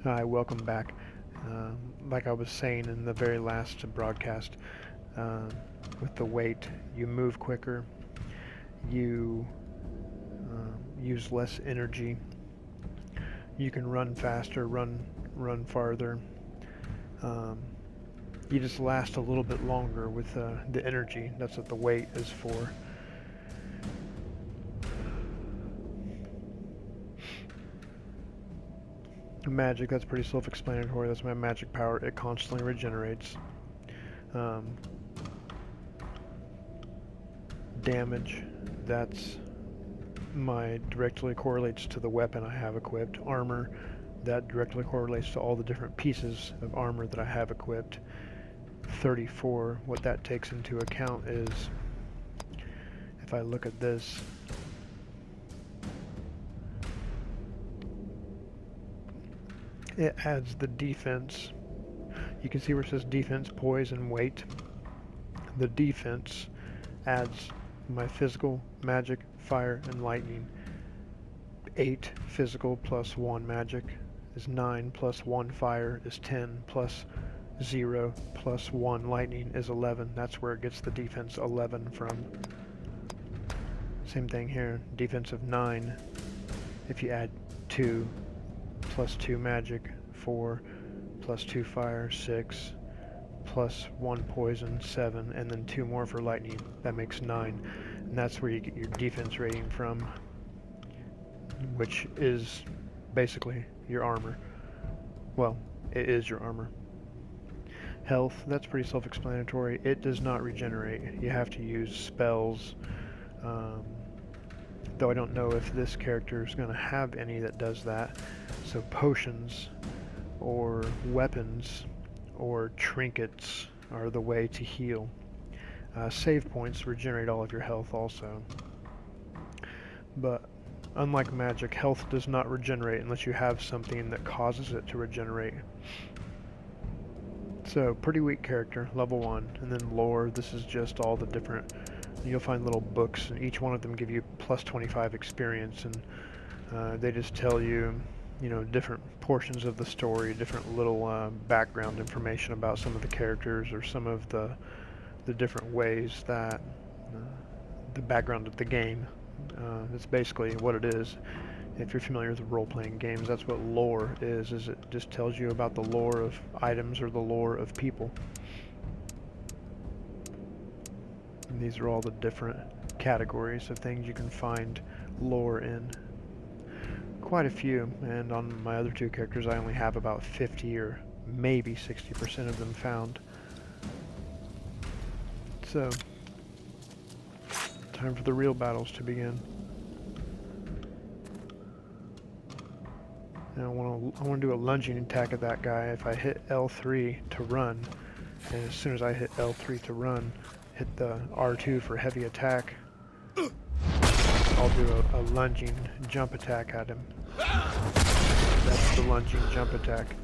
Hi, welcome back. Like I was saying in the very last broadcast, uh, with the weight, you move quicker, you use less energy, you can run faster, run farther. Um, you just last a little bit longer with the energy. That's what the weight is for. Magic, that's pretty self-explanatory. That's my magic power. It constantly regenerates. Um, Damage, that's directly correlates to the weapon I have equipped. Armor, that directly correlates to all the different pieces of armor that I have equipped. 34, what that takes into account is, if I look at this, it adds the defense. You can see where it says defense, poise, and weight. The defense adds my physical, magic, fire, and lightning. 8 physical plus 1 magic is 9 plus 1 fire is 10 plus 0 plus 1 lightning is 11. That's where it gets the defense 11 from. Same thing here, defense of 9. If you add 2 plus 2 magic, 4 plus 2 fire, 6 plus 1 poison, 7, and then 2 more for lightning. That makes 9. And that's where you get your defense rating from, which is basically your armor. Well, it is your armor. Health, that's pretty self-explanatory. It does not regenerate. You have to use spells. Though I don't know if this character is going to have any that does that. So potions or weapons or trinkets are the way to heal. Save points regenerate all of your health also. But unlike magic, health does not regenerate unless you have something that causes it to regenerate. So, pretty weak character, level 1. And then lore, this is just all the different, you'll find little books, and each one of them give you plus 25 experience, and they just tell you, different portions of the story, different little background information about some of the characters, or some of the different ways that the background of the game. That's basically what it is. If you're familiar with role-playing games, that's what lore is it just tells you about the lore of items or the lore of people. And these are all the different categories of things you can find lore in. Quite a few, and on my other 2 characters I only have about 50 or maybe 60% of them found. So, time for the real battles to begin. Now I want to do a lunging attack at that guy. If I hit L3 to run, and as soon as I hit L3 to run, hit the R2 for heavy attack, I'll do a lunging jump attack at him. That's the lunging jump attack.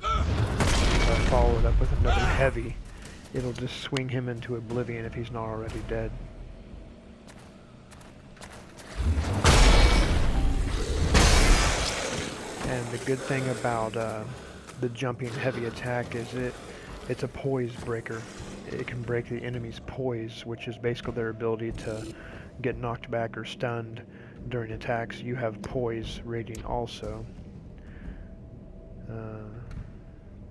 If I follow it up with another heavy, it'll just swing him into oblivion if he's not already dead. And the good thing about the jumping heavy attack is it's a poise breaker. It can break the enemy's poise, which is basically their ability to get knocked back or stunned during attacks. You have poise rating also.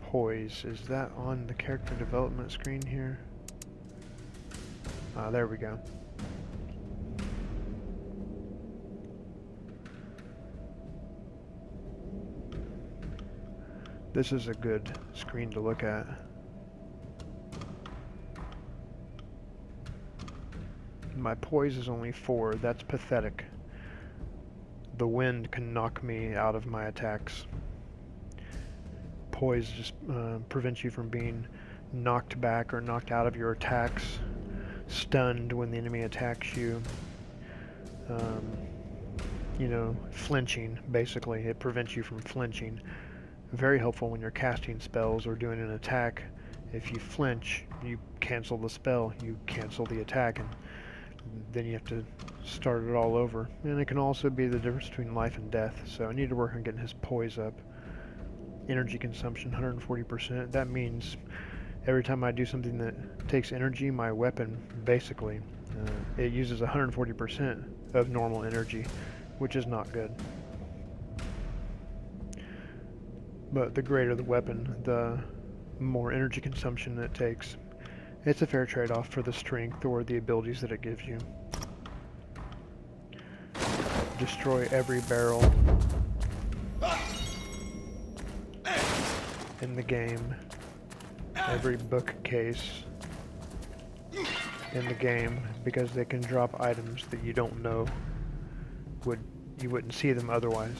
Poise, is that on the character development screen here? There we go. This is a good screen to look at. My poise is only 4. That's pathetic. The wind can knock me out of my attacks. Poise just prevents you from being knocked back or knocked out of your attacks, stunned when the enemy attacks you. Flinching, basically. It prevents you from flinching. Very helpful when you're casting spells or doing an attack. If you flinch, you cancel the spell, you cancel the attack, and then you have to start it all over. And it can also be the difference between life and death, so I need to work on getting his poise up. energy consumption, 140%. That means every time I do something that takes energy, my weapon basically, it uses 140% of normal energy, which is not good. But the greater the weapon, the more energy consumption it takes. It's a fair trade-off for the strength or the abilities that it gives you. Destroy every barrel in the game, every bookcase in the game, because they can drop items that you don't know you wouldn't see them otherwise.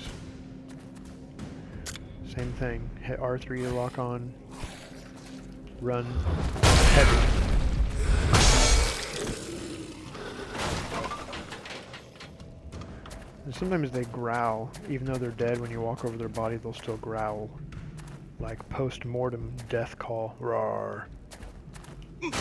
Same thing, hit R3 to lock on, run heavy. And sometimes they growl, even though they're dead. When you walk over their body, they'll still growl. Like post-mortem death call. Roar. See,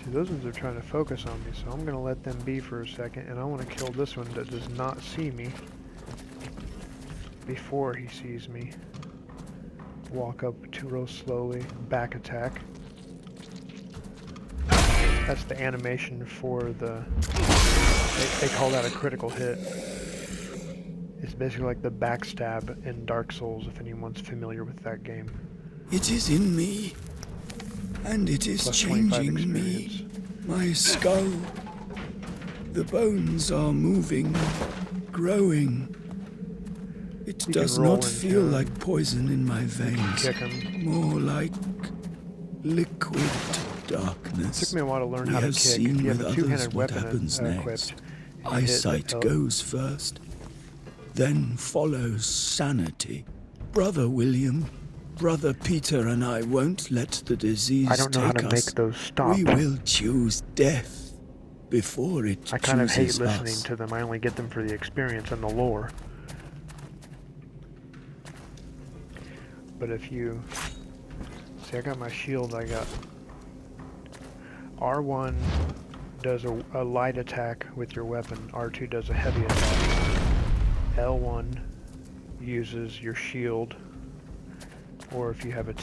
those ones are trying to focus on me, so I'm going to let them be for a second, and I want to kill this one that does not see me before he sees me. Walk up to real slowly, back attack. That's the animation for the, they call that a critical hit. It's basically like the backstab in Dark Souls, if anyone's familiar with that game. It is in me, and it is changing me. My skull. The bones are moving, growing. It does not feel like poison in my veins. More like liquid darkness. It took me a while to learn how to kick. If you have a two-handed weapon equipped, eyesight goes first, then follows sanity. Brother William, Brother Peter and I won't let the disease take us. I don't know how to make those stop. We will choose death before it chooses us. I kind of hate listening to them. I only get them for the experience and the lore. But if you... See, I got my shield, I got... R1 does a light attack with your weapon. R2 does a heavy attack. L1 uses your shield. Or if you have a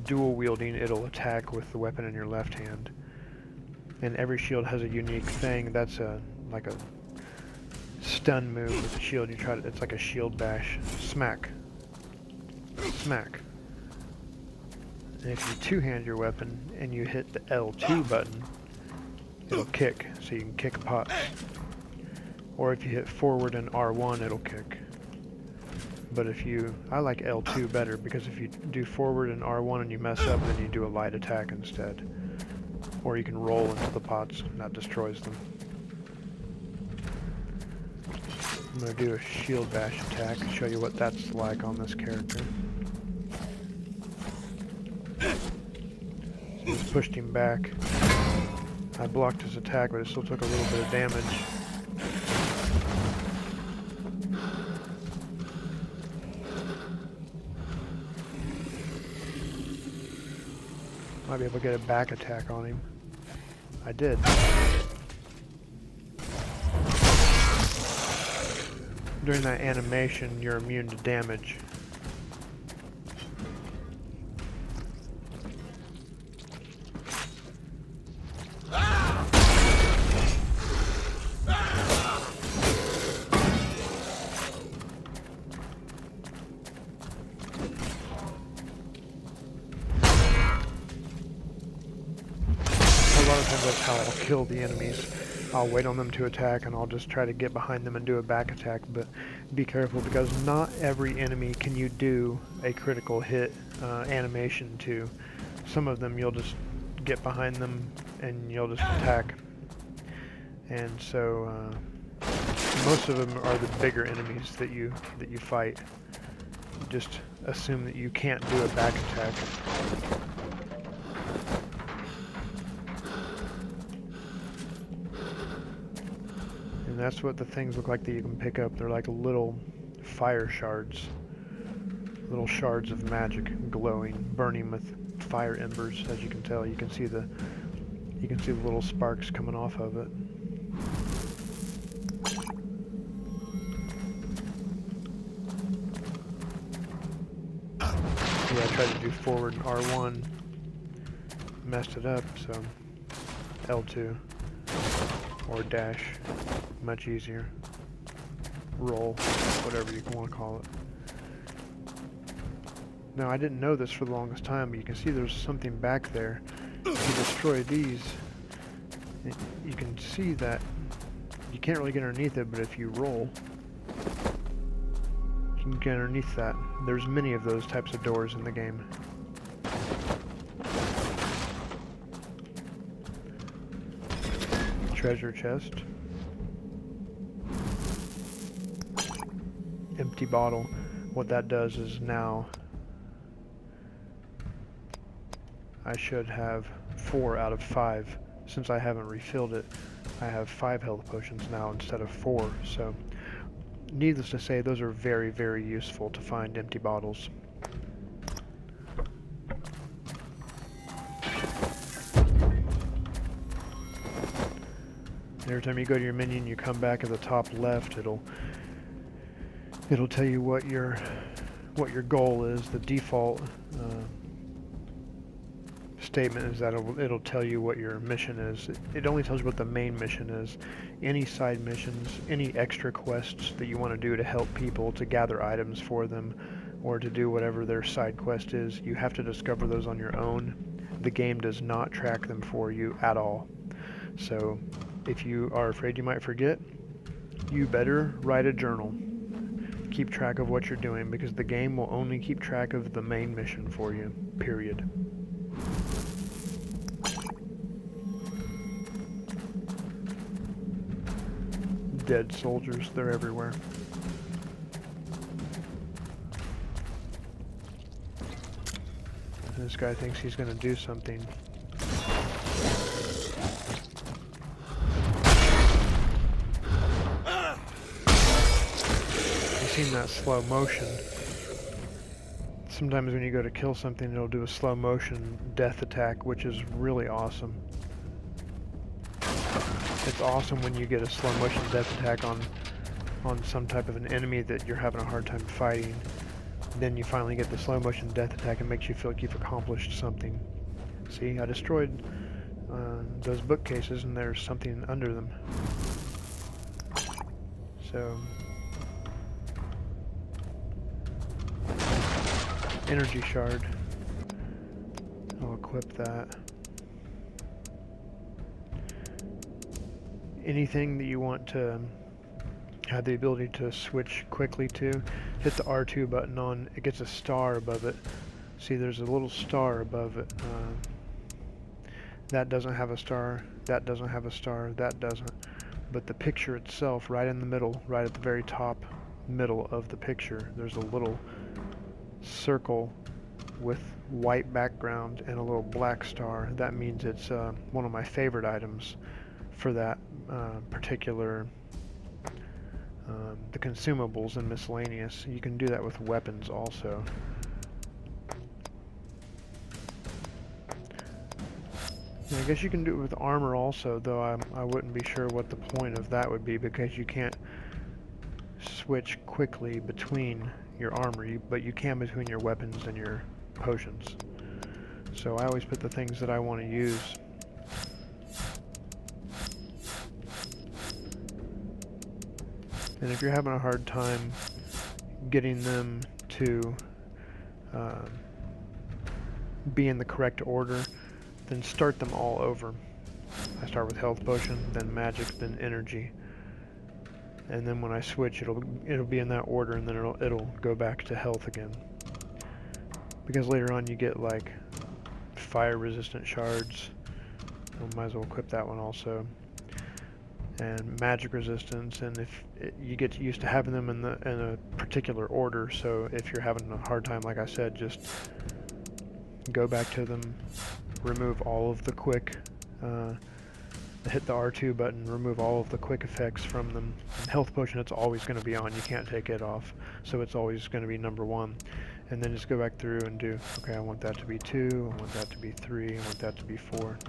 dual wielding, it'll attack with the weapon in your left hand. And every shield has a unique thing. That's like a stun move with the shield. It's like a shield bash. Smack. Smack. And if you two-hand your weapon and you hit the L2 button, it'll kick, so you can kick pots. Or if you hit forward and R1, it'll kick. But I like L2 better, because if you do forward and R1 and you mess up, then you do a light attack instead. Or you can roll into the pots, and that destroys them. I'm going to do a shield bash attack and show you what that's like on this character. So just pushed him back. I blocked his attack, but it still took a little bit of damage. Might be able to get a back attack on him. I did. During that animation, you're immune to damage. That's how I'll kill the enemies. I'll wait on them to attack and I'll just try to get behind them and do a back attack, but be careful because not every enemy can you do a critical hit animation to. Some of them you'll just get behind them and you'll just attack. And so most of them are the bigger enemies that you fight. Just assume that you can't do a back attack. And that's what the things look like that you can pick up. They're like little fire shards. Little shards of magic glowing, burning with fire embers. As you can tell, you can see the You can see the little sparks coming off of it. Yeah, I tried to do forward and R1, messed it up, so L2 or dash, much easier. Roll, whatever you want to call it. Now I didn't know this for the longest time, but you can see there's something back there. If you destroy these, you can see that you can't really get underneath it, but if you roll, you can get underneath that. There's many of those types of doors in the game. Treasure chest. Empty bottle. What that does is now I should have 4 out of 5. Since I haven't refilled it, I have 5 health potions now instead of 4. So, needless to say, those are very, very useful to find empty bottles. Every time you go to your menu and you come back at the top left, it'll tell you what your goal is. The default statement is that it'll tell you what your mission is. It only tells you what the main mission is. Any side missions, any extra quests that you want to do to help people, to gather items for them, or to do whatever their side quest is, you have to discover those on your own. The game does not track them for you at all. So if you are afraid you might forget, you better write a journal. Keep track of what you're doing, because the game will only keep track of the main mission for you, period. Dead soldiers, they're everywhere. This guy thinks he's going to do something. You've seen that slow motion. Sometimes when you go to kill something, it'll do a slow motion death attack, which is really awesome. It's awesome when you get a slow motion death attack on some type of an enemy that you're having a hard time fighting. Then you finally get the slow motion death attack and makes you feel like you've accomplished something. See, I destroyed those bookcases and there's something under them. So, energy shard. I'll equip that. Anything that you want to have the ability to switch quickly to, hit the R2 button on, it gets a star above it. See, there's a little star above it. That doesn't have a star, that doesn't have a star, that doesn't. But the picture itself, right in the middle, right at the very top middle of the picture, there's a little circle with white background and a little black star. That means it's one of my favorite items for that particular the consumables and miscellaneous. You can do that with weapons also. Yeah, I guess you can do it with armor also, though I wouldn't be sure what the point of that would be, because you can't switch quickly between your armor, but you can between your weapons and your potions. So I always put the things that I want to use. And if you're having a hard time getting them to be in the correct order, then start them all over. I start with health potion, then magic, then energy. And then when I switch, it'll be in that order, and then it'll go back to health again. Because later on you get like fire resistant shards. I might as well equip that one also. And magic resistance, and if you get used to having them in a particular order, so if you're having a hard time, like I said, just go back to them, remove all of the quick, hit the R2 button, remove all of the quick effects from them. And health potion, it's always going to be on, you can't take it off, so it's always going to be number 1. And then just go back through and do, okay, I want that to be 2, I want that to be 3, I want that to be 4.